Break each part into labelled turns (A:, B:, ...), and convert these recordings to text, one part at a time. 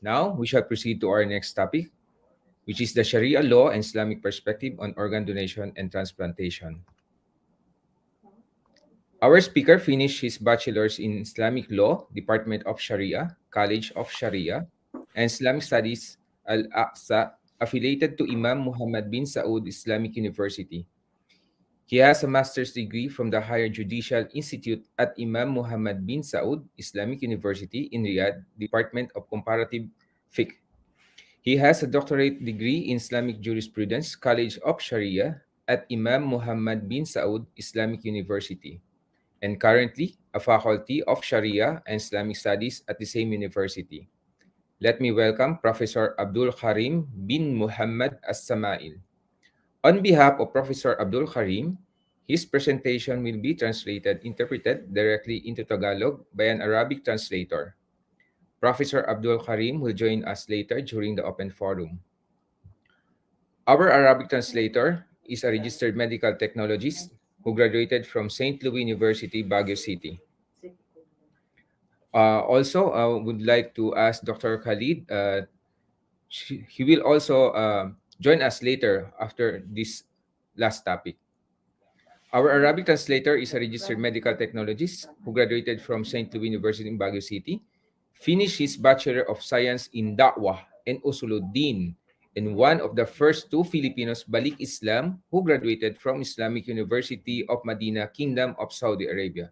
A: Now, we shall proceed to our next topic, which is the Sharia law and Islamic perspective on organ donation and transplantation. Our speaker finished his bachelor's in Islamic law, Department of Sharia, College of Sharia, and Islamic Studies Al-Aqsa, affiliated to Imam Muhammad bin Saud Islamic University. He has a master's degree from the Higher Judicial Institute at Imam Muhammad bin Saud Islamic University in Riyadh, Department of Comparative Fiqh. He has a doctorate degree in Islamic Jurisprudence, College of Sharia at Imam Muhammad bin Saud Islamic University, and currently a faculty of Sharia and Islamic Studies at the same university. Let me welcome Professor Abdul Karim bin Muhammad As-Samail. On behalf of Professor Abdul Karim, his presentation will be interpreted directly into Tagalog by an Arabic translator. Professor Abdul Karim will join us later during the open forum. Our Arabic translator is a registered medical technologist who graduated from St. Louis University, Baguio City. Also, I would like to ask Dr. Khalid. He will also join us later after this last topic. Our Arabic translator is a registered medical technologist who graduated from St. Louis University in Baguio City, finished his Bachelor of Science in Da'wah and Usuluddin, and one of the first two Filipinos Balik Islam who graduated from Islamic University of Medina, Kingdom of Saudi Arabia.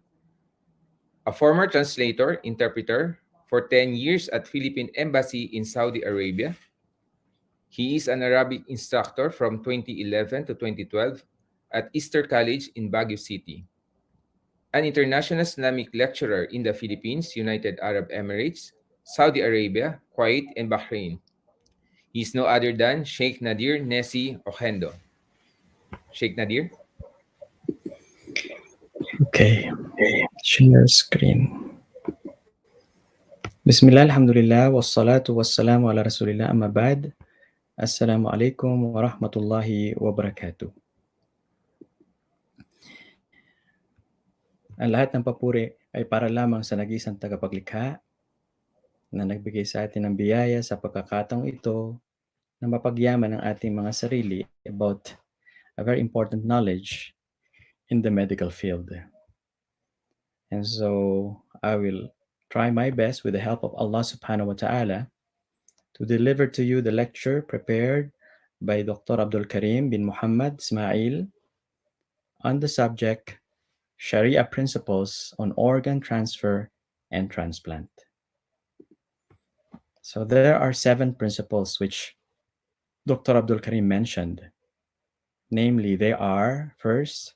A: A former translator, interpreter for 10 years at Philippine Embassy in Saudi Arabia. He is an Arabic instructor from 2011 to 2012 at Easter College in Baguio City, an international Islamic lecturer in the Philippines, United Arab Emirates, Saudi Arabia, Kuwait, and Bahrain. He is no other than Sheikh Nadir Nesi Ojendo. Sheikh Nadir?
B: Okay, share screen. Bismillah, alhamdulillah, wassalatu wassalamu ala rasulillah, amma ba'd. Assalamu alaikum wa rahmatullahi wa barakatuh. Ang lahat ng papuri ay para lamang sa nag-iisang tagapaglikha na nagbigay sa atin ng biyaya sa pagkakataong ito na mapagyaman ang ating mga sarili about a very important knowledge in the medical field. And so I will try my best with the help of Allah subhanahu wa ta'ala to deliver to you the lecture prepared by Dr. Abdul Karim bin Muhammad Ismail on the subject Sharia Principles on Organ Transfer and Transplant. So there are 7 principles which Dr. Abdul Karim mentioned. Namely, they are, first,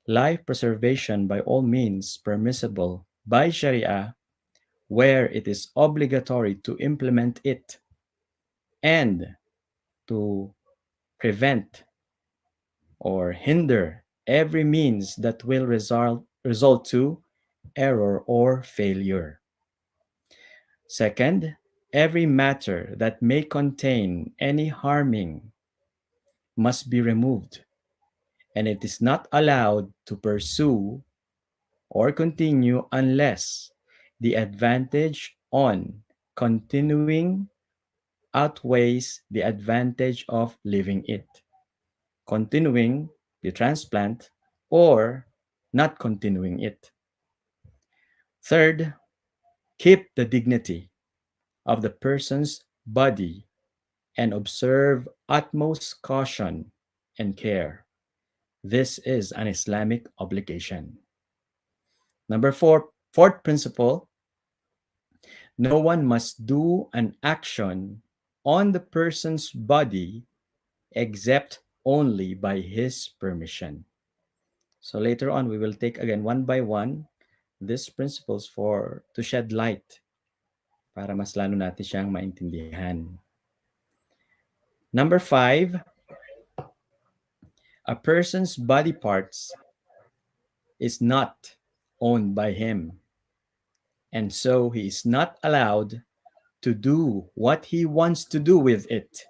B: life preservation by all means permissible by Sharia where it is obligatory to implement it and to prevent or hinder every means that will result to error or failure. Second, every matter that may contain any harming must be removed, and it is not allowed to pursue or continue unless the advantage on continuing outweighs the advantage of leaving it, continuing the transplant or not continuing it. Third, keep the dignity of the person's body and observe utmost caution and care. This is an Islamic obligation. Number 4, fourth principle, no one must do an action on the person's body except only by his permission. So later on, we will take again one by one these principles to shed light para mas lalo natin siyang maintindihan. Number 5, a person's body parts is not owned by him, and so he is not allowed to do what he wants to do with it,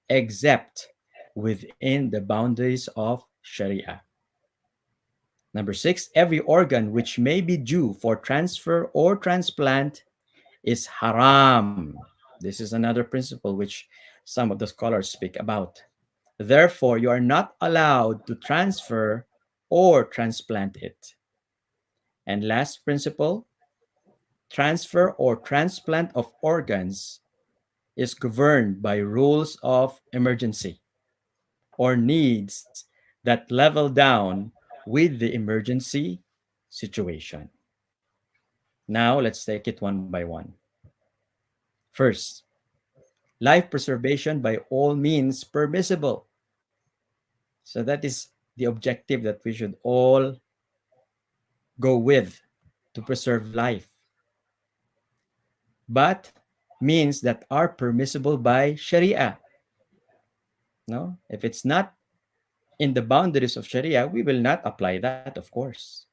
B: except within the boundaries of Sharia. Number 6, every organ which may be due for transfer or transplant is haram This is another principle which some of the scholars speak about. Therefore, you are not allowed to transfer or transplant it. And last principle, transfer or transplant of organs is governed by rules of emergency or needs that level down with the emergency situation. Now, let's take it one by one. First, life preservation by all means permissible. So, that is the objective that we should all go with to preserve life, but means that are permissible by Sharia. No, if it's not in the boundaries of Sharia, we will not apply that, of course.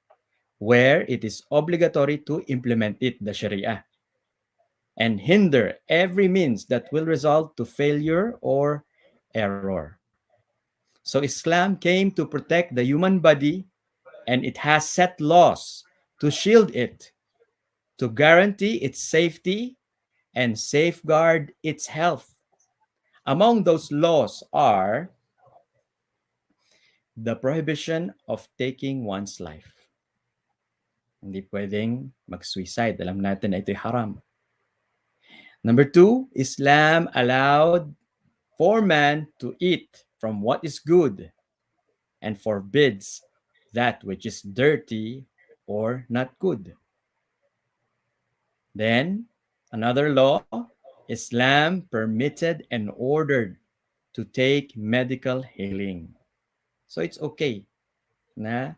B: Where it is obligatory to implement it, the Sharia, and hinder every means that will result to failure or error. So Islam came to protect the human body, and it has set laws to shield it, to guarantee its safety and safeguard its health. Among those laws are the prohibition of taking one's life. Hindi pwedeng mag-suicide. Alam natin na ito'y haram. Number two, Islam allowed for man to eat from what is good and forbids that which is dirty or not good. Then, another law, Islam permitted and ordered to take medical healing. So it's okay na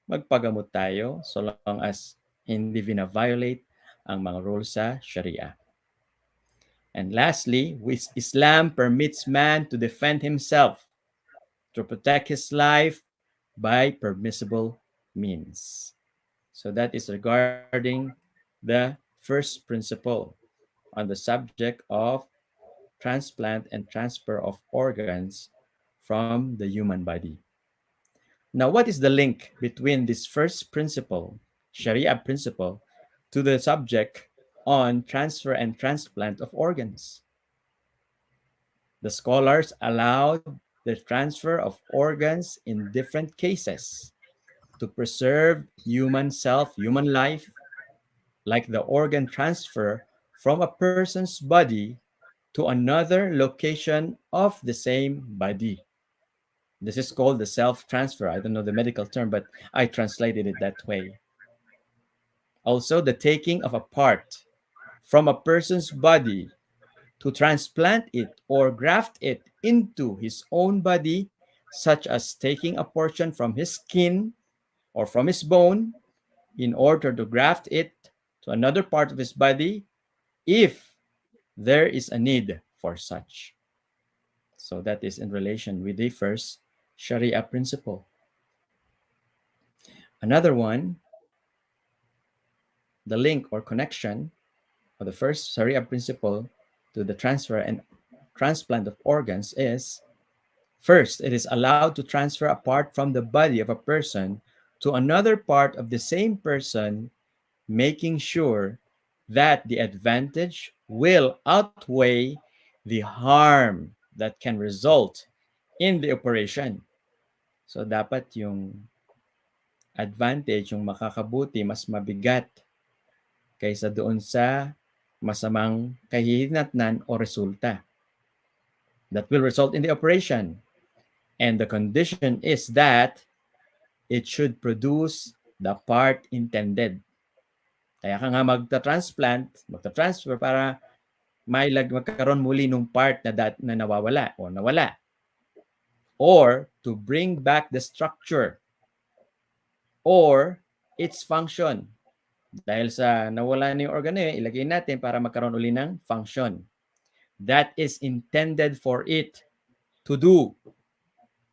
B: magpagamot tayo so long as hindi vina-violate ang mga rules sa Sharia. And lastly, Islam permits man to defend himself, to protect his life by permissible means. So that is regarding the first principle on the subject of transplant and transfer of organs from the human body. Now, what is the link between this first principle, Sharia principle, to the subject on transfer and transplant of organs? The scholars allowed the transfer of organs in different cases to preserve human life, like the organ transfer from a person's body to another location of the same body. This is called the self transfer. I don't know the medical term, but I translated it that way. Also, the taking of a part from a person's body to transplant it or graft it into his own body, such as taking a portion from his skin or from his bone in order to graft it to another part of his body if there is a need for such. So that is in relation with the first Sharia principle. Another one, the link or connection of the first Sharia principle to the transfer and transplant of organs is: first, it is allowed to transfer a part from the body of a person to another part of the same person, making sure that the advantage will outweigh the harm that can result in the operation. So dapat yung advantage, yung makakabuti, mas mabigat kaysa doon sa masamang kahihinatnan o resulta that will result in the operation. And the condition is that it should produce the part intended. Kaya ka nga magta-transfer para magkaroon muli nung part na nawawala o nawala. Or to bring back the structure or its function. Dahil sa nawala na yung organ na yun, ilagay natin para magkaroon uli ng function that is intended for it to do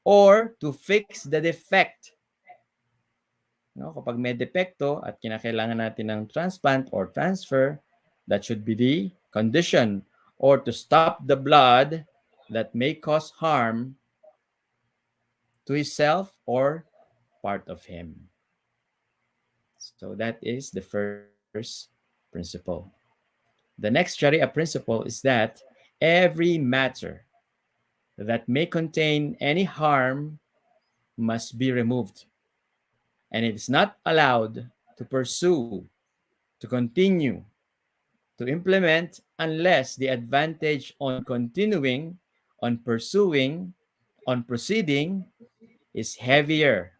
B: or to fix the defect. No, kapag may depekto at kinakailangan natin ng transplant or transfer, that should be the condition, or to stop the blood that may cause harm to himself or part of him. So that is the first principle. The next Sharia principle is that every matter that may contain any harm must be removed, and it is not allowed to pursue, to continue, to implement unless the advantage on continuing, on pursuing, on proceeding is heavier,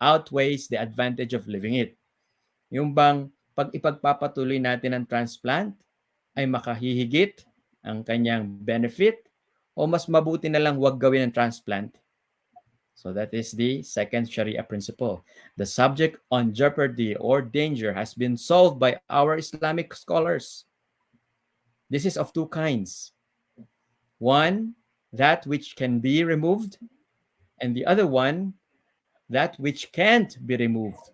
B: outweighs the advantage of leaving it. Yung bang pag ipagpapatuloy natin ang transplant ay makahihigit ang kanyang benefit o mas mabuti na lang wag gawin ang transplant. So that is the second Sharia principle. The subject on jeopardy or danger has been solved by our Islamic scholars. This is of two kinds. One, that which can be removed, and the other one, that which can't be removed.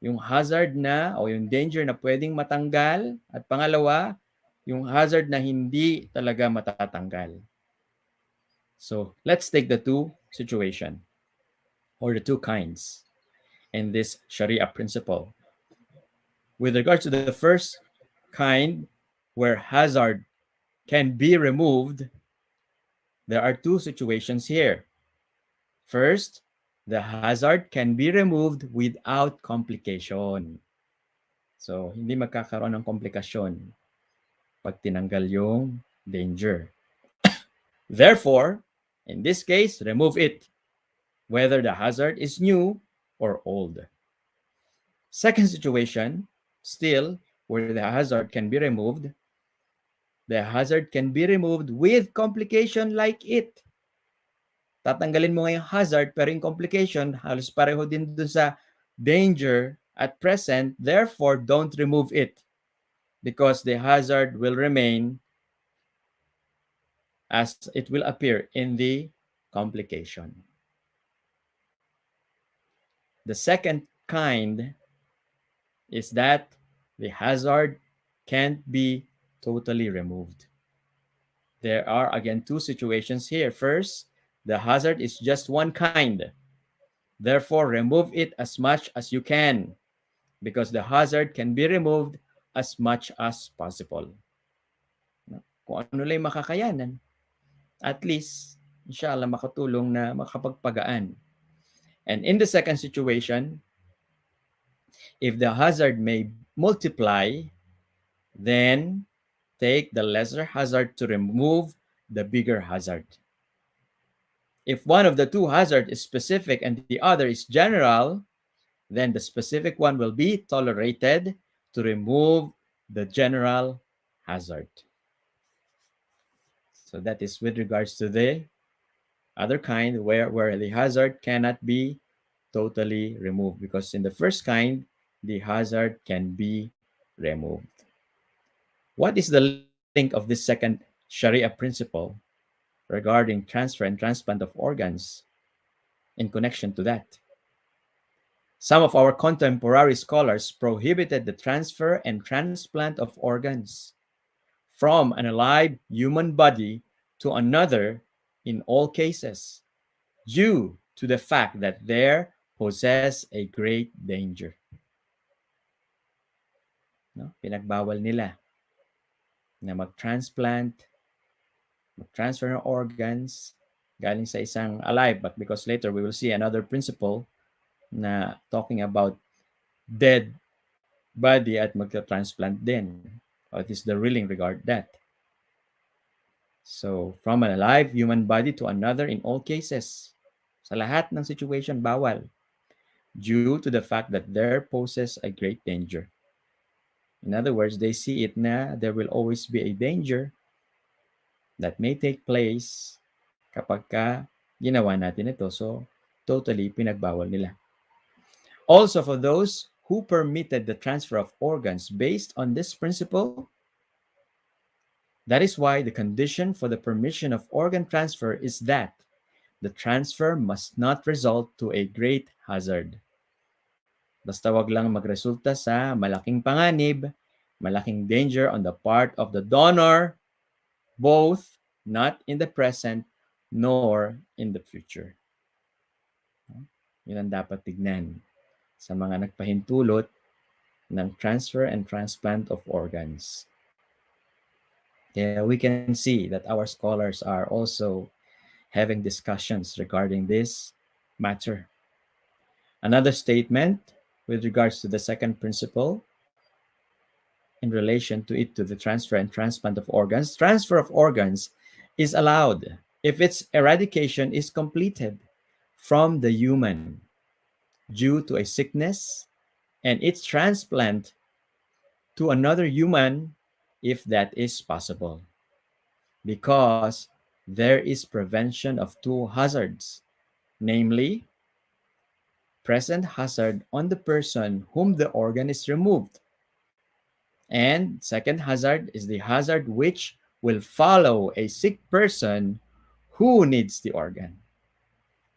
B: Yung hazard na o yung danger na pwedeng matanggal, at pangalawa, yung hazard na hindi talaga matatanggal. So let's take the two situation or the two kinds in this Sharia principle. With regards to the first kind, where hazard can be removed, there are two situations here. First, the hazard can be removed without complication. So, hindi magkakaroon ng komplikasyon pag tinanggal yung danger. Therefore, in this case, remove it, whether the hazard is new or old. Second situation, still, where the hazard can be removed, the hazard can be removed with complication like it. Tatanggalin mo ngayong hazard pero yung complication halos pareho din dun sa danger at present, therefore don't remove it because the hazard will remain as it will appear in the complication. The second kind is that the hazard can't be totally removed. There are again two situations here. First, the hazard is just one kind. Therefore, remove it as much as you can because the hazard can be removed as much as possible. Kung ano lang makakayanan, at least, inshallah, makatulong na makapagpagaan. And in the second situation, if the hazard may multiply, then take the lesser hazard to remove the bigger hazard. If one of the two hazards is specific and the other is general, then the specific one will be tolerated to remove the general hazard. So that is with regards to the other kind where the hazard cannot be totally removed, because in the first kind, the hazard can be removed. What is the link of this second Sharia principle regarding transfer and transplant of organs in connection to that? Some of our contemporary scholars prohibited the transfer and transplant of organs from an alive human body to another in all cases due to the fact that they possess a great danger. No? Pinagbawal nila na mag-transfer ng organs galing sa isang alive, but because later we will see another principle na talking about dead body at magta-transplant din. What is the ruling regard that? So, from an alive human body to another in all cases. Sa lahat ng situation, bawal. Due to the fact that there poses a great danger. In other words, they see it na there will always be a danger that may take place kapag ka ginawa natin ito. So, totally pinagbawal nila. Also, for those who permitted the transfer of organs based on this principle, that is why the condition for the permission of organ transfer is that the transfer must not result to a great hazard. Basta wag lang magresulta sa malaking panganib, malaking danger on the part of the donor, both not in the present nor in the future. Yun ang dapat tignan sa mga nagpahintulot ng transfer and transplant of organs. we can see that our scholars are also having discussions regarding this matter. Another statement with regards to the second principle in relation to it, to the transfer and transplant of organs. Transfer of organs is allowed if its eradication is completed from the human due to a sickness, and its transplant to another human if that is possible, because there is prevention of two hazards, namely present hazard on the person whom the organ is removed, and second hazard is the hazard which will follow a sick person who needs the organ.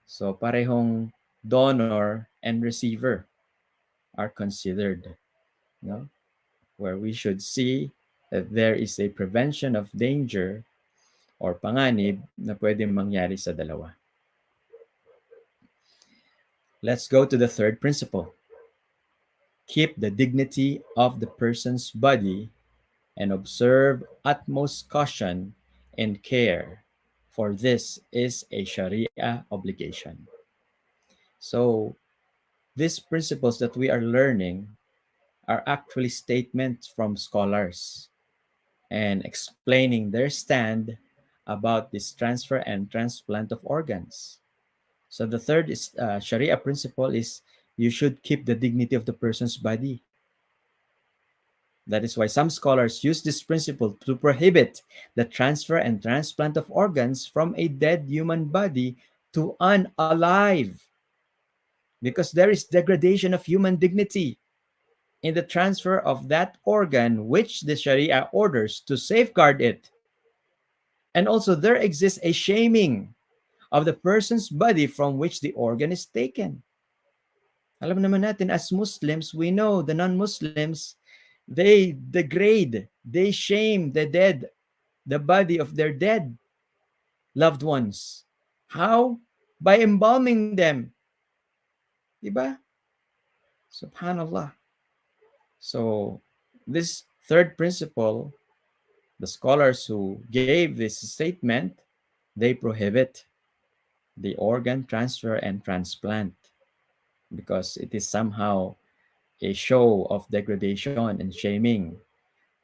B: So parehong donor and receiver are considered, no? Where we should see that there is a prevention of danger or panganib na pwedeng mangyari sa dalawa. Let's go to the third principle. Keep the dignity of the person's body and observe utmost caution and care, for this is a Sharia obligation. So, these principles that we are learning are actually statements from scholars and explaining their stand about this transfer and transplant of organs. So the third is Sharia principle is you should keep the dignity of the person's body. That is why some scholars use this principle to prohibit the transfer and transplant of organs from a dead human body to an alive, because there is degradation of human dignity in the transfer of that organ which the Sharia orders to safeguard it. And also there exists a shaming of the person's body from which the organ is taken. Alam naman natin, as Muslims, we know the non-Muslims, they degrade, they shame the dead, the body of their dead loved ones. How? By embalming them. Diba? Subhanallah. So, this third principle, the scholars who gave this statement, they prohibit the organ transfer and transplant because it is somehow a show of degradation and shaming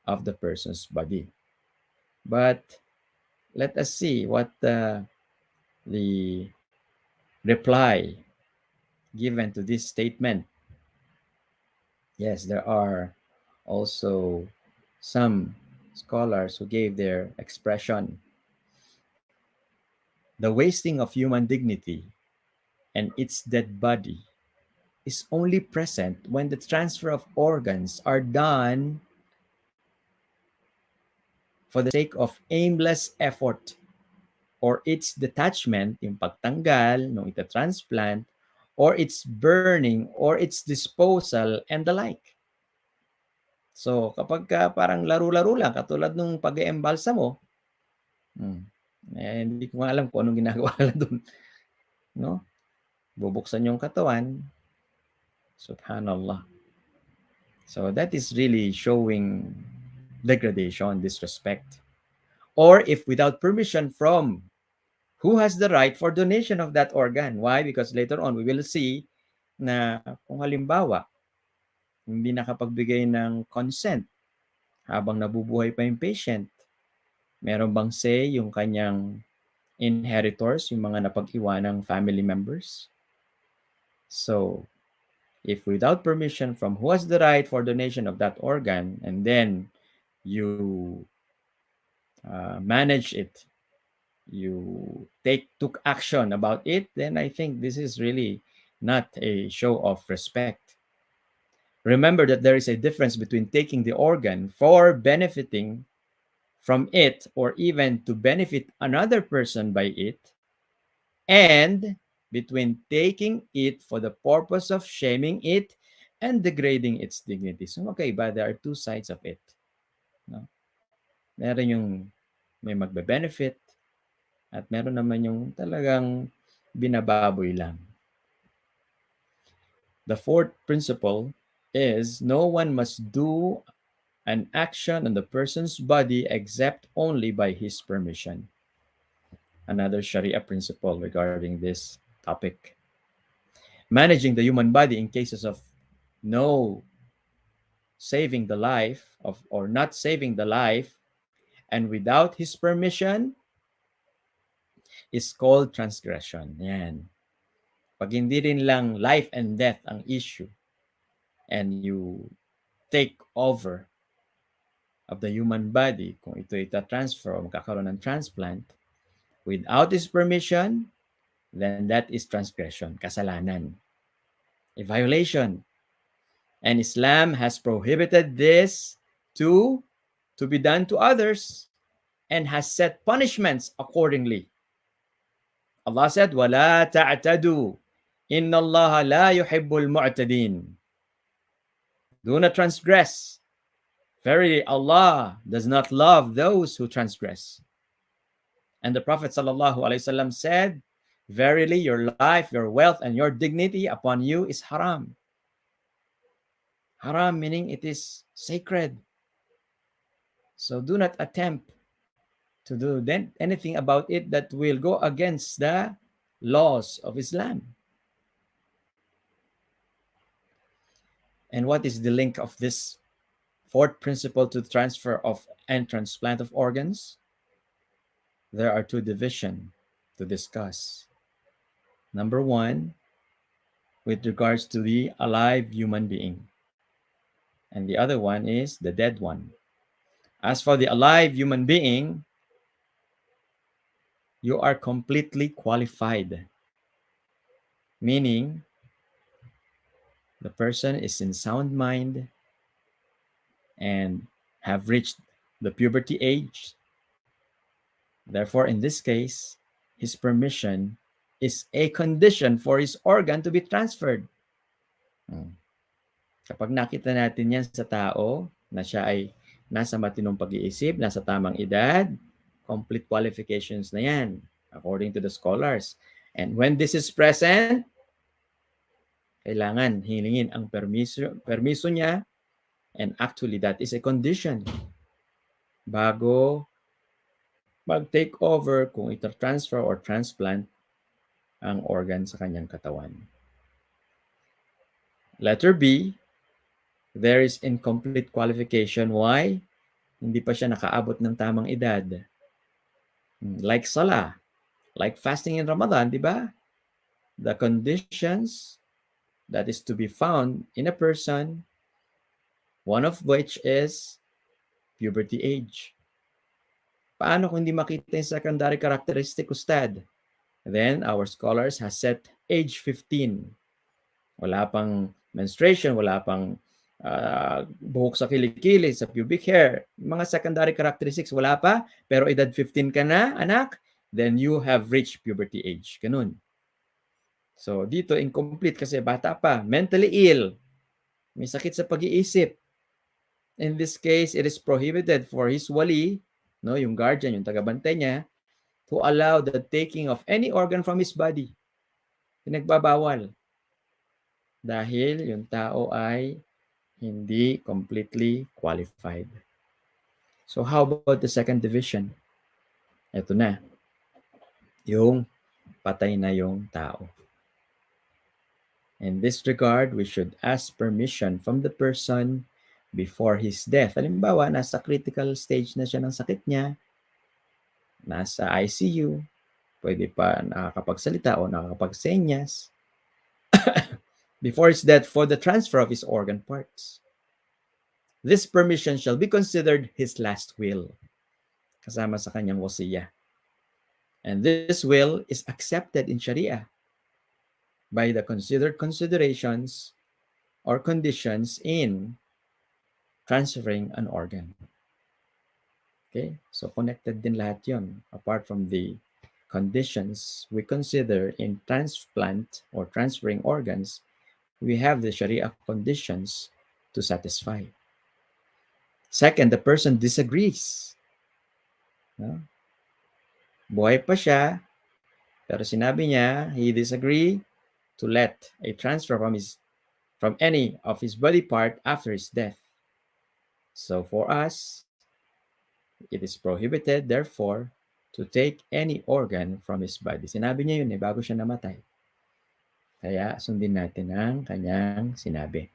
B: of the person's body. But let us see what the reply given to this statement. Yes, there are also some scholars who gave their expression. The wasting of human dignity and its dead body is only present when the transfer of organs are done for the sake of aimless effort, or its detachment, yung pagtanggal, nung ita-transplant, or its burning, or its disposal, and the like. So, kapag parang laro-laro lang, katulad nung pag-eembalsa mo, hindi ko nga alam kung anong ginagawa nila doon. No? Bubuksan yung katawan. Subhanallah. So, that is really showing degradation, disrespect. Or if without permission from who has the right for donation of that organ. Why? Because later on, we will see na kung halimbawa, hindi nakapagbigay ng consent habang nabubuhay pa yung patient, meron bang say yung kanyang inheritors, yung mga napag-iwanang family members? So, if without permission from who has the right for donation of that organ, and then you manage it, you took action about it, then I think this is really not a show of respect. Remember that there is a difference between taking the organ for benefiting from it, or even to benefit another person by it, and between taking it for the purpose of shaming it and degrading its dignity. So, okay, but there are two sides of it. No? Meron yung may magbe-benefit, at meron naman yung talagang binababoy lang. The fourth principle is no one must do an action on the person's body except only by his permission. Another Sharia principle regarding this topic. Managing the human body in cases of no saving the life of or not saving the life and without his permission is called transgression. Yan. Pag hindi rin lang life and death ang issue and you take over of the human body, kung ito ita-transfer o magkakaroon ng transplant, without his permission, then that is transgression, kasalanan, a violation. And Islam has prohibited this to be done to others and has set punishments accordingly. Allah said, وَلَا تَعْتَدُوا إِنَّ اللَّهَ لَا يُحِبُّ الْمُعْتَدِينَ. Do not transgress. Verily, Allah does not love those who transgress. And the Prophet ﷺ said, verily, your life, your wealth, and your dignity upon you is haram. Haram meaning it is sacred. So do not attempt to do anything about it that will go against the laws of Islam. And what is the link of this fourth principle to the transfer of and transplant of organs? There are two divisions to discuss. Number one, with regards to the alive human being. And the other one is the dead one. As for the alive human being, you are completely qualified. Meaning, the person is in sound mind and have reached the puberty age. Therefore, in this case, his permission is a condition for his organ to be transferred. Kapag nakita natin yan sa tao na siya ay nasa matinong pag-iisip, nasa tamang edad, complete qualifications na yan, according to the scholars. And when this is present, kailangan hilingin ang permiso niya, and actually that is a condition bago mag-take over kung ita-transfer or transplant ang organ sa kanyang katawan. Letter B, there is incomplete qualification. Why? Hindi pa siya nakaabot ng tamang edad. Like salah, like fasting in Ramadan, di ba? The conditions that is to be found in a person, one of which is puberty age. Paano kung hindi makita yung secondary characteristic, Ustad? Then, our scholars has set age 15. Wala pang menstruation, wala pang buhok sa kilikili, sa pubic hair. Mga secondary characteristics, wala pa. Pero edad 15 ka na, anak, then you have reached puberty age. Ganun. So, dito incomplete kasi bata pa. Mentally ill. May sakit sa pag-iisip. In this case, it is prohibited for his wali, no, yung guardian, yung tagabantay niya, to allow the taking of any organ from his body. Pinagbabawal. Dahil yung tao ay hindi completely qualified. So how about the second division? Ito na. Yung patay na yung tao. In this regard, we should ask permission from the person before his death. Halimbawa, nasa critical stage na siya ng sakit niya, nasa ICU, pwede pa nakakapagsalita o nakakapagsenyas, before his death for the transfer of his organ parts. This permission shall be considered his last will, kasama sa kanyang wasiya. And this will is accepted in Sharia by the considered considerations or conditions in transferring an organ. Okay? So connected din lahat yun. Apart from the conditions we consider in transplant or transferring organs, we have the Sharia conditions to satisfy. Second, the person disagrees. No? Buhay pa siya, pero sinabi niya, he disagree to let a transfer from any of his body part after his death. So for us, it is prohibited, therefore, to take any organ from his body. Sinabi niya yun bago siya namatay. Kaya sundin natin ang kanyang sinabi.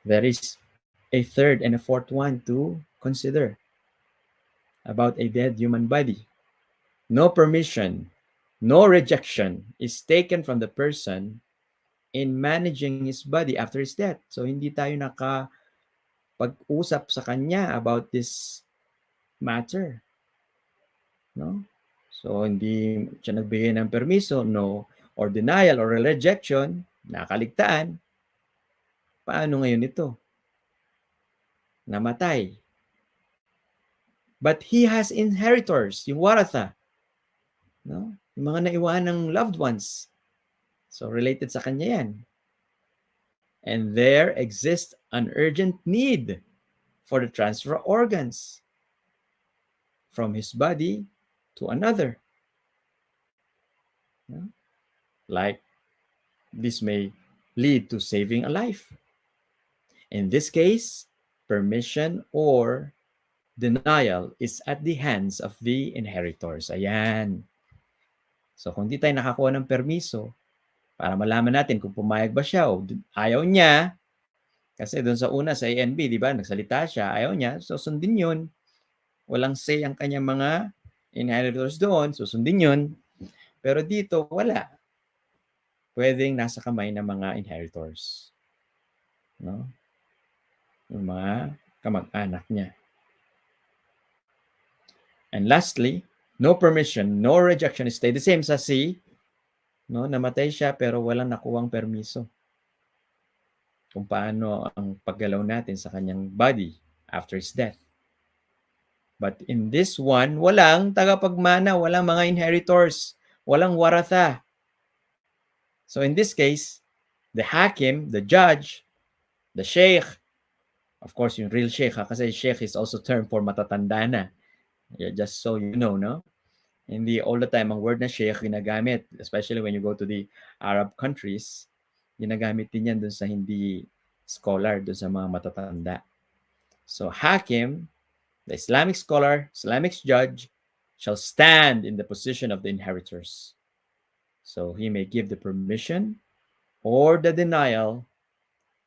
B: There is a third and a fourth one to consider about a dead human body. No permission, no rejection is taken from the person in managing his body after his death. So hindi tayo nakapag-usap sa kanya about this matter. No? So hindi siya nagbigay ng permiso, no, or denial or rejection, nakaligtaan. Paano ngayon ito? Namatay. But he has inheritors, yung waratha. No? Yung mga naiwan ng loved ones. So related sa kanya yan. And there exists an urgent need for the transfer of organs from his body to another. No? Like this may lead to saving a life. In this case, permission or denial is at the hands of the inheritors. Ayan. So kung di tayo nakakuha ng permiso, para malaman natin kung pumayag ba siya o ayaw niya, kasi doon sa una sa ANB, di ba, nagsalita siya, ayaw niya, so sundin yun. Walang say ang kanyang mga inheritors doon, susundin yun. Pero dito, wala. Pwedeng nasa kamay ng mga inheritors. No? Yung mga kamag-anak niya. And lastly, no permission, no rejection is stay. The same sa C, no? Namatay siya pero walang nakuwang permiso kung paano ang paggalaw natin sa kanyang body after his death. But in this one, walang tagapagmana, walang mga inheritors, walang waratha. So in this case, the hakim, the judge, the sheikh, of course yung real sheikh, kasi sheikh is also term for matatanda na. Yeah, just so you know, no? Hindi all the time ang word na sheikh ginagamit, especially when you go to the Arab countries, ginagamit din yan dun sa hindi scholar, dun sa mga matatanda. So hakim, the Islamic scholar, Islamic judge, shall stand in the position of the inheritors. So he may give the permission or the denial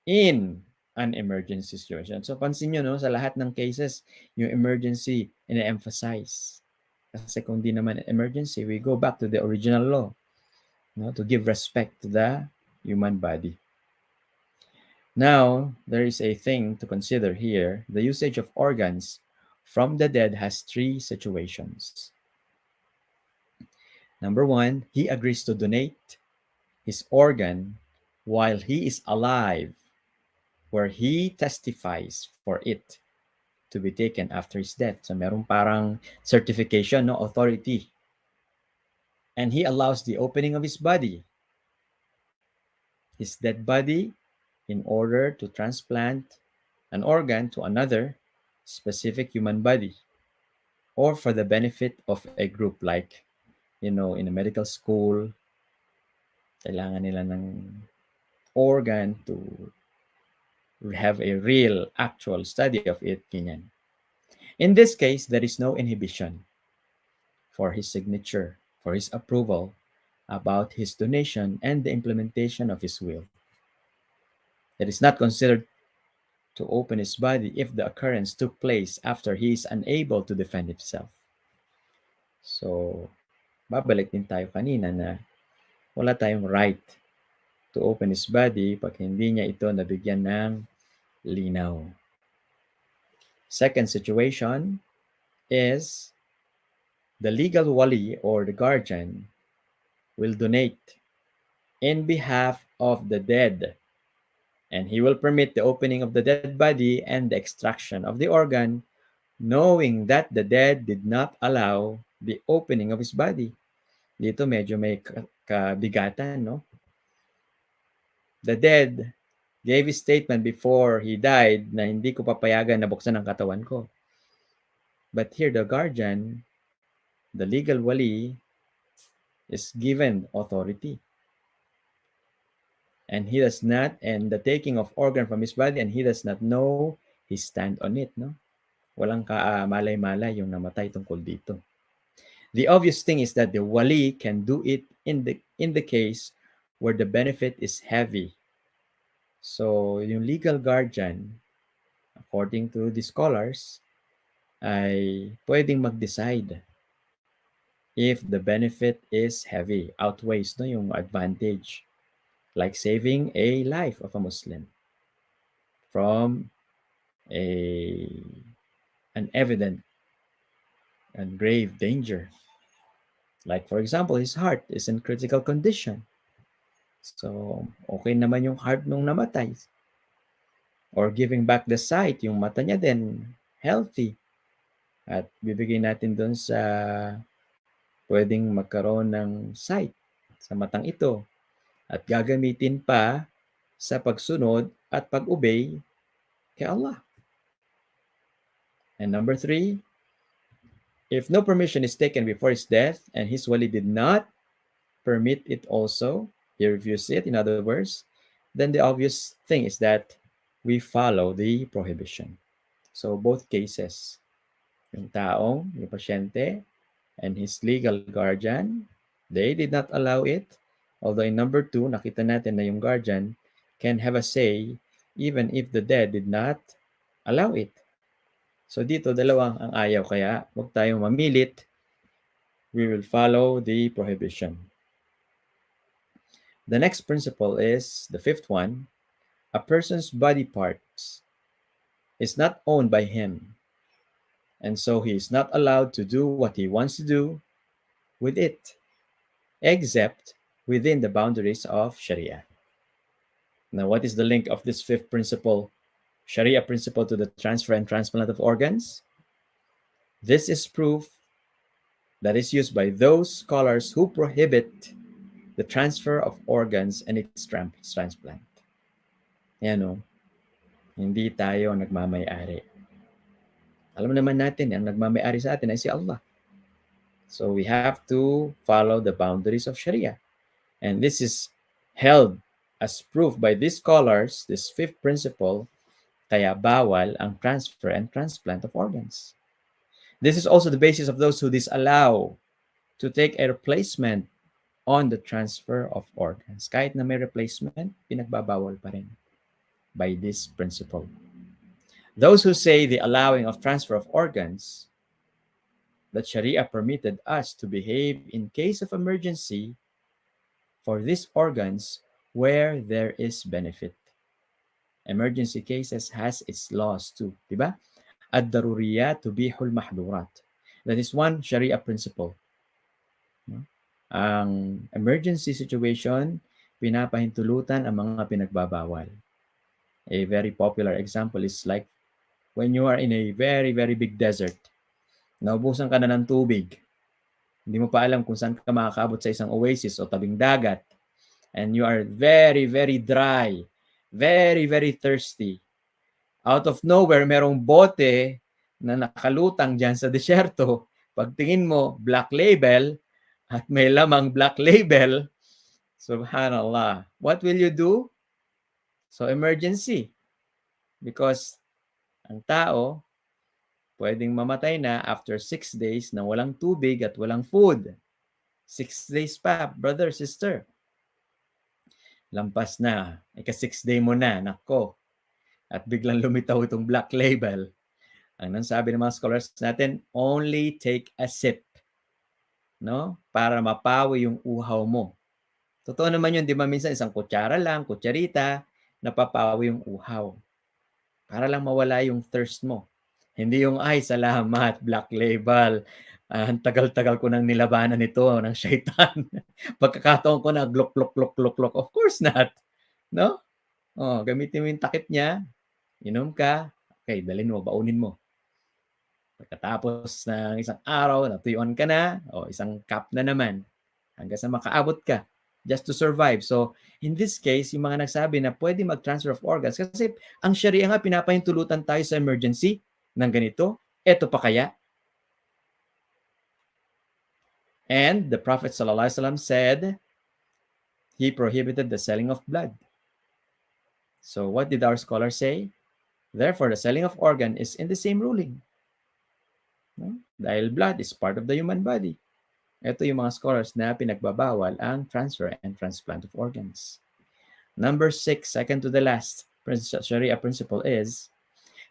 B: in an emergency situation. So pansin nyo, no, sa lahat ng cases, yung emergency ina-emphasize. Kasi kung di naman emergency, we go back to the original law, no, to give respect to the human body. Now, there is a thing to consider here. The usage of organs from the dead has three situations. Number one, he agrees to donate his organ while he is alive, where he testifies for it to be taken after his death. So meron parang certification, no, authority. And he allows the opening of his body, his dead body, in order to transplant an organ to another specific human body, or for the benefit of a group, like, you know, in a medical school, kailangan nila ng organ to have a real, actual study of it, ganyan. In this case, there is no inhibition for his signature, for his approval about his donation and the implementation of his will. It is not considered to open his body if the occurrence took place after he is unable to defend himself. So, babalik din tayo kanina na wala tayong right to open his body pag hindi niya ito nabigyan ng linaw. Second situation is the legal wali or the guardian will donate in behalf of the dead, and he will permit the opening of the dead body and the extraction of the organ, knowing that the dead did not allow the opening of his body. Dito medyo may kabigatan, no? The dead gave his statement before he died na hindi ko papayagan na buksan ang katawan ko. But here the guardian, the legal wali, is given authority. And he does not, and the taking of organ from his body, and he does not know his stand on it, no? Walang malay-malay yung namatay tungkol dito. The obvious thing is that the wali can do it in the case where the benefit is heavy. So, yung legal guardian, according to the scholars, ay pwedeng mag-decide if the benefit is heavy, outweighs no, yung advantage, like saving a life of a Muslim from an evident and grave danger. Like, for example, his heart is in critical condition. So, okay naman yung heart nung namatay. Or giving back the sight, yung mata niya din, healthy. At bibigay natin dun sa pwedeng magkaroon ng sight sa matang ito. At gagamitin pa sa pagsunod at pag-obey kay Allah. And number 3, if no permission is taken before his death and his wali did not permit it also, he refused it, in other words, then the obvious thing is that we follow the prohibition. So both cases, yung taong, yung pasyente, and his legal guardian, they did not allow it. Although in number 2, nakita natin na yung guardian can have a say even if the dead did not allow it. So dito, dalawang ang ayaw, kaya huwag tayong mamilit. We will follow the prohibition. The next principle is, the 5th one, a person's body parts is not owned by him, and so he is not allowed to do what he wants to do with it, except within the boundaries of Sharia. Now, what is the link of this 5th principle, Sharia principle, to the transfer and transplant of organs? This is proof that is used by those scholars who prohibit the transfer of organs and its transplant. Yan o, hindi tayo nagmamayari. Alam naman natin, ang nagmamayari sa atin ay si Allah. So we have to follow the boundaries of Sharia. And this is held as proof by these scholars, this 5th principle, kaya bawal ang transfer and transplant of organs. This is also the basis of those who disallow to take a replacement on the transfer of organs. Kahit na may replacement, pinagbabawal pa rin by this principle. Those who say the allowing of transfer of organs, that Sharia permitted us to behave in case of emergency for these organs where there is benefit. Emergency cases has its laws too, diba? Ad-daruriyat tubihul mahdurat. That is one Sharia principle. Ang emergency situation, pinapahintulutan ang mga pinagbabawal. A very popular example is like when you are in a very, very big desert. Naubusan ka na ng tubig. Hindi mo pa alam kung saan ka makakaabot sa isang oasis o tabing dagat. And you are very, very dry. Very, very thirsty. Out of nowhere, merong bote na nakalutang dyan sa desierto. Pagtingin mo, black label, at may lamang black label, subhanallah. What will you do? So, emergency. Because ang tao, pwedeng mamatay na after 6 days na walang tubig at walang food. 6 days pa, brother, sister. Lampas na. Ika-6 day mo na, nako. At biglang lumitaw itong black label. Ang sabi ng mga scholars natin, only take a sip. No? Para mapawi yung uhaw mo. Totoo naman yun, di ba? Minsan isang kutsara lang, kutsarita, napapawi yung uhaw. Para lang mawala yung thirst mo. Hindi yung, ay, salamat, black label. Ang tagal-tagal ko nang nilabanan ito ng shaitan. Pagkakataon ko na, glok, glok, glok, glok, glok. Of course not. No? Oh, gamitin mo yung takip niya. Inom ka. Okay, dalhin mo, baunin mo. Pagkatapos ng isang araw, natuyuan ka na, o isang cup na naman. Hanggang sa makaabot ka. Just to survive. So, in this case, yung mga nagsabi na pwede mag-transfer of organs, kasi ang Sharia nga, pinapahintulutan tayo sa emergency ng ganito. Eto pa kaya? And the Prophet ﷺ said, he prohibited the selling of blood. So, what did our scholars say? Therefore, the selling of organ is in the same ruling. No? Dahil blood is part of the human body. Ito yung mga scholars na pinagbabawal ang transfer and transplant of organs. Number 6, second to the last Sharia principle is,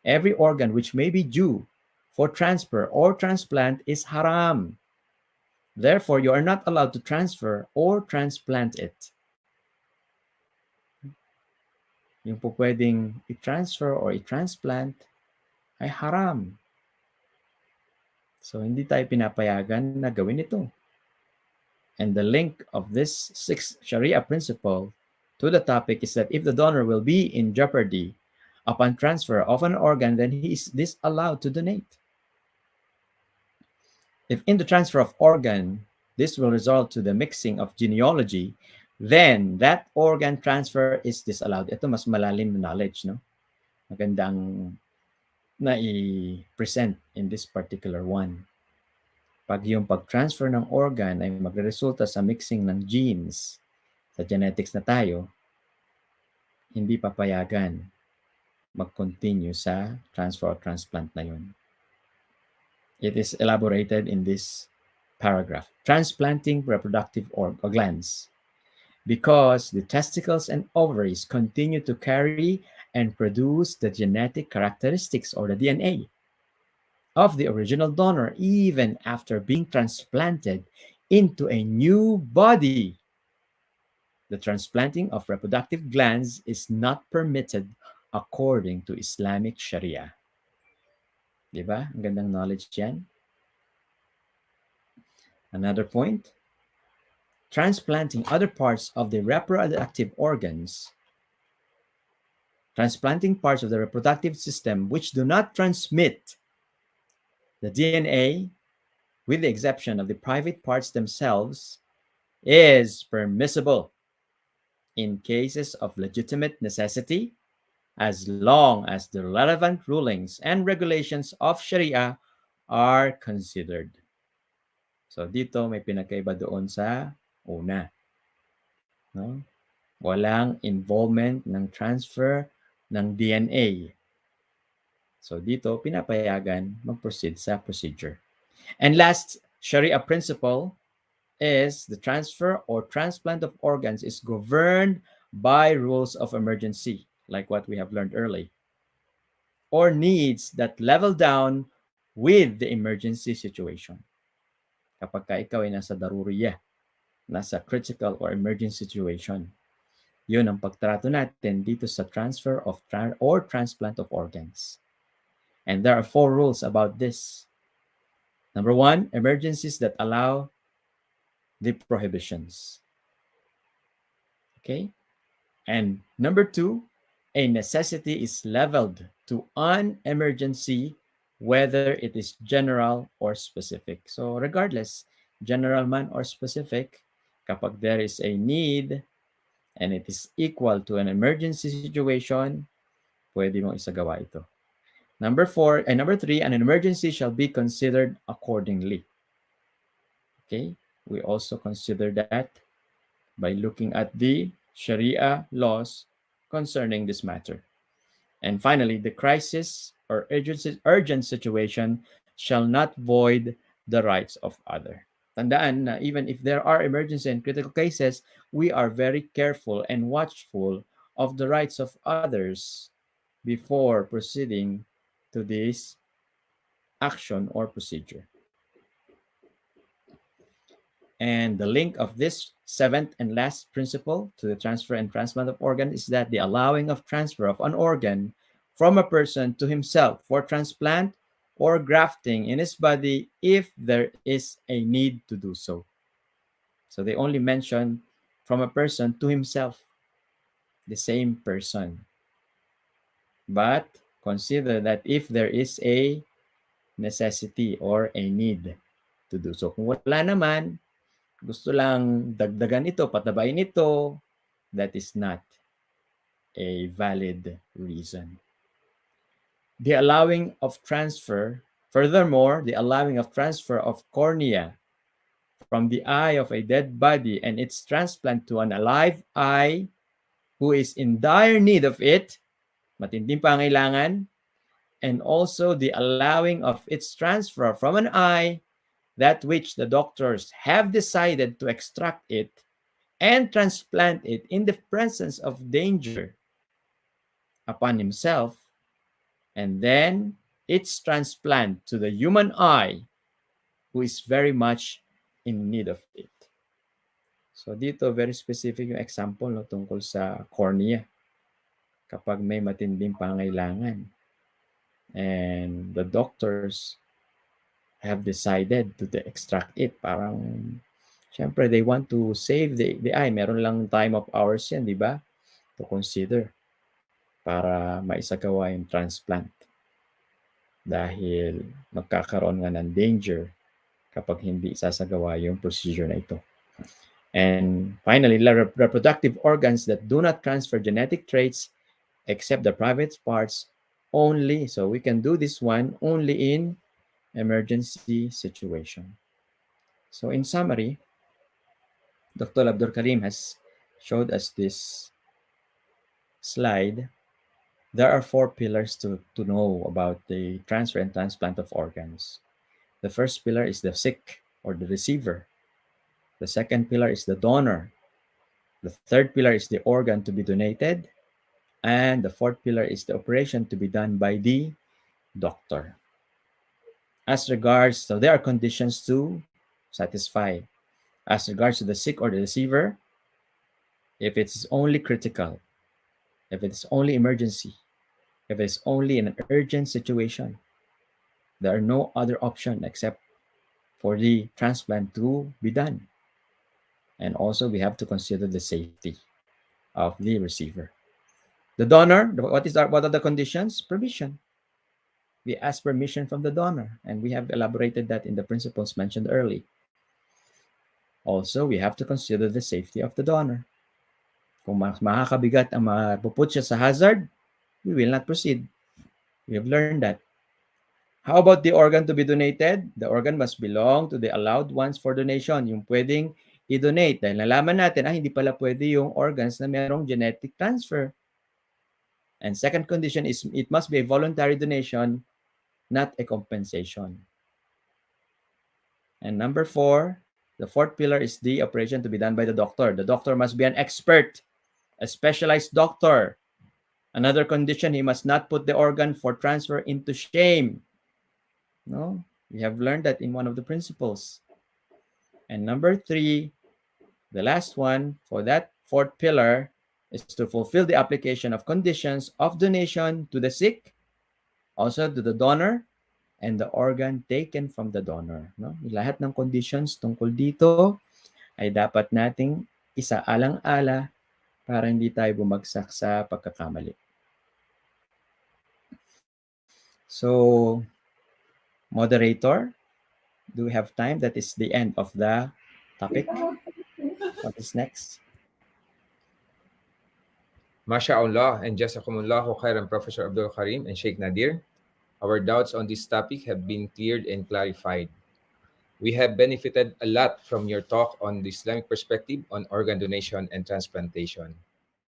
B: every organ which may be due for transfer or transplant is haram. Therefore, you are not allowed to transfer or transplant it. Yung po pwedeng i-transfer or i-transplant ay haram. So, hindi tayo pinapayagan na gawin ito. And the link of this 6th Sharia principle to the topic is that if the donor will be in jeopardy upon transfer of an organ, then he is disallowed to donate. If in the transfer of organ, this will result to the mixing of genealogy, then that organ transfer is disallowed. Ito mas malalim na knowledge, no? Magandang na i-present in this particular one. Pag yung pag-transfer ng organ ay magre-resulta sa mixing ng genes, sa genetics na tayo, hindi papayagan mag-continue sa transfer or transplant na yun. It is elaborated in this paragraph. Transplanting reproductive glands. Because the testicles and ovaries continue to carry and produce the genetic characteristics or the DNA of the original donor even after being transplanted into a new body. The transplanting of reproductive glands is not permitted according to Islamic Sharia. Diba? Ang gandang knowledge yan. Another point, transplanting other parts of the reproductive organs, transplanting parts of the reproductive system which do not transmit the DNA, with the exception of the private parts themselves, is permissible in cases of legitimate necessity, as long as the relevant rulings and regulations of Sharia are considered. So dito may pinakaiba doon sa una. No? Walang involvement ng transfer ng DNA. So dito pinapayagan mag-proceed sa procedure. And last Sharia principle is the transfer or transplant of organs is governed by rules of emergency, like what we have learned early, or needs that level down with the emergency situation. Kapag ka ikaw ay nasa daruriya, nasa critical or emergency situation, yun ang pagtrato natin dito sa transfer of or transplant of organs. And there are 4 rules about this. Number 1, emergencies that allow the prohibitions. Okay? And number 2, a necessity is leveled to an emergency, whether it is general or specific. So regardless, general man or specific, kapag there is a need and it is equal to an emergency situation, pwede mong isagawa ito. Number 3, an emergency shall be considered accordingly. Okay? We also consider that by looking at the Sharia laws concerning this matter. And finally, the crisis or urgent situation shall not void the rights of other. Tandaan na even if there are emergency and critical cases, we are very careful and watchful of the rights of others before proceeding to this action or procedure. And the link of this 7th and last principle to the transfer and transplant of organ is that the allowing of transfer of an organ from a person to himself for transplant or grafting in his body if there is a need to do so. So they only mention from a person to himself, the same person. But consider that if there is a necessity or a need to do so. Kung wala naman, gusto lang dagdagan ito, patabayin ito, that is not a valid reason. The allowing of transfer, furthermore, the allowing of transfer of cornea from the eye of a dead body and its transplant to an alive eye who is in dire need of it, matinding pangailangan, and also the allowing of its transfer from an eye, that which the doctors have decided to extract it and transplant it in the presence of danger upon himself, and then its transplant to the human eye who is very much in need of it. So dito, very specific yung example no, tungkol sa cornea. Kapag may matinding pangailangan and the doctors have decided to extract it, parang syempre they want to save the eye. Meron lang time of hours yan, di ba? To consider para maisagawa yung transplant. Dahil magkakaroon nga ng danger kapag hindi isasagawa yung procedure na ito. And finally, reproductive organs that do not transfer genetic traits except the private parts only. So we can do this one only in emergency situation. So in summary, Dr. Abdul Karim has showed us this slide. There are 4 pillars to know about the transfer and transplant of organs. The first pillar is the sick or the receiver. The second pillar is the donor. The third pillar is the organ to be donated. And the fourth pillar is the operation to be done by the doctor. As regards, so there are conditions to satisfy. As regards to the sick or the receiver, if it's only critical, if it's only emergency, if it's only in an urgent situation, there are no other option except for the transplant to be done. And also we have to consider the safety of the receiver. The donor, what are the conditions? Permission. We ask permission from the donor, and we have elaborated that in the principles mentioned early. Also, we have to consider the safety of the donor. Kung makakabigat ang mapuput siya sa hazard, we will not proceed. We have learned that. How about the organ to be donated? The organ must belong to the allowed ones for donation. Yung pwedeng i-donate. Dahil nalaman natin, hindi pala pwede yung organs na merong genetic transfer. And second condition is it must be a voluntary donation, not a compensation. And number 4, the fourth pillar is the operation to be done by the doctor. The doctor must be an expert, a specialized doctor. Another condition, he must not put the organ for transfer into shame. No, we have learned that in one of the principles. And number 3, the last one for that fourth pillar is to fulfill the application of conditions of donation to the sick, also to the donor, and the organ taken from the donor. No? Lahat ng conditions tungkol dito ay dapat nating isaalang-ala para hindi tayo bumagsak sa pagkakamali. So, moderator, do we have time? That is the end of the topic. What is next?
A: MashaAllah and Jazakumullahu khairan, Professor Abdul Karim and Sheikh Nadir. Our doubts on this topic have been cleared and clarified. We have benefited a lot from your talk on the Islamic perspective on organ donation and transplantation.